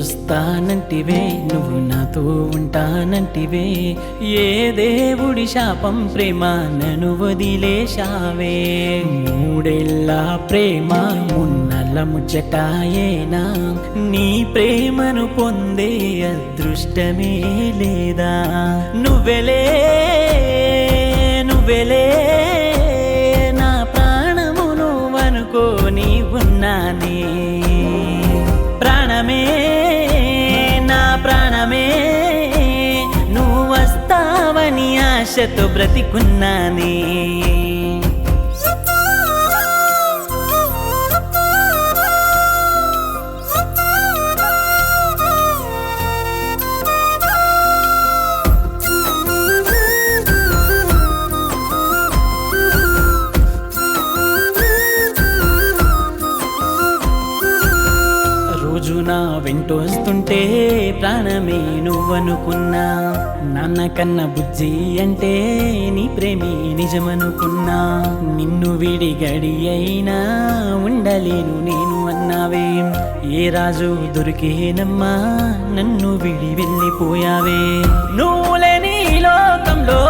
వెంటొస్తానంటివే నువ్వు నాతో ఉంటానంటివే, ఏ దేవుడి శాపం ప్రేమ నన్ను వదిలేశావే. మూడేళ్ళ ప్రేమ మున్నెల ముచ్చటాయేనా, నీ ప్రేమను పొందే అదృష్టమే లేదా. నువ్వెలే నువ్వెలే నా ప్రాణము నువ్వనుకోని ఉన్నానే. ప్రాణమే నా ప్రాణమే నువ్వు వస్తావని ఆశతో బ్రతికున్నానే. రోజు నా వెంటొస్తుంటే ప్రాణమే నువ్వనుకున్నా, నాన్న కన్న బుజ్జి అంటే నీ ప్రేమే నిజమనుకున్నా. నిన్ను విడి గడి అయినా ఉండలేను నేను అన్నావే, ఏ రాజు దొరికేనమ్మా నన్ను విడి వెళ్ళిపోయావే. నువ్వు లేని లోకంలో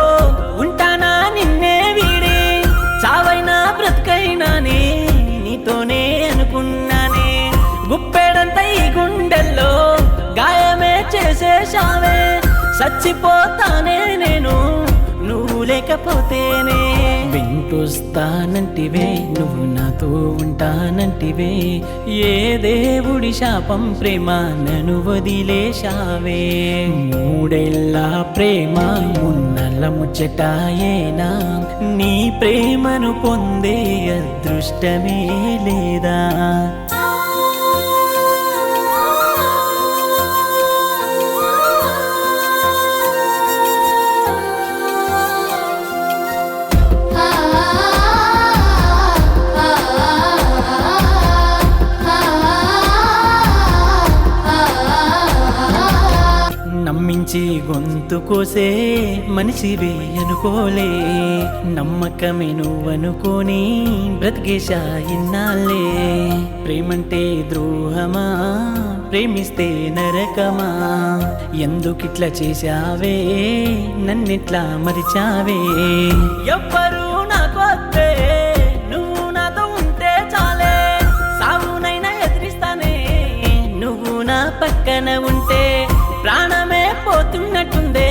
ఉంటానా నిన్నే వీడి, చావైనా బ్రతుకైనానే నీతోనే అనుకున్నానే. గుప్పెడంత ఈ గుండెల్లో గాయమే చేసేశావే, చచ్చిపోతానే నేను నువ్వు లేకపోతేనే. వెంటొస్తానంటివే నువ్వు నాతో ఉంటానంటివే, ఏ దేవుడి శాపం ప్రేమ నన్ను వదిలేశావే. మూడేళ్ళ ప్రేమ మున్నెల ముచ్చటాయేనా, నీ ప్రేమను పొందే అదృష్టమే లేదా. నమ్మించి గొంతు కోసే మనిషివే అనుకోలే, నమ్మకమే నువ్వనుకోని బ్రతికేశా ఇన్నాళ్ళే. ప్రేమంటే ద్రోహమా ప్రేమిస్తే నరకమా, ఎందుకిట్లా చేశావే నన్నిట్లా మరిచావే. ఎవ్వరూ నాకొద్దే నువ్వు నాతో ఉంటే చాలే, సావునైనా ఎదిరిస్తానే నువ్వు నా పక్కన ఉంటే. ప్రాణమే పోతున్నట్టుందే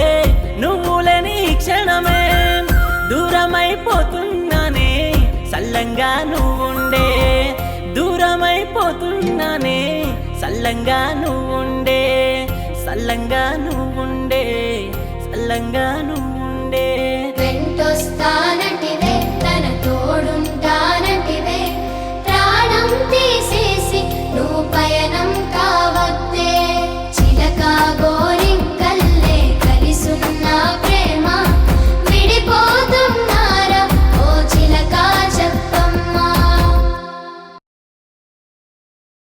నువ్వు లేని క్షణమే, దూరమైపోతున్నానే సల్లంగా నువ్వుండే. దూరమైపోతున్నానే సల్లంగా నువ్వుండే, సల్లంగా నువ్వుండే, సల్లంగా నువ్వుండే. వెంటొస్తానే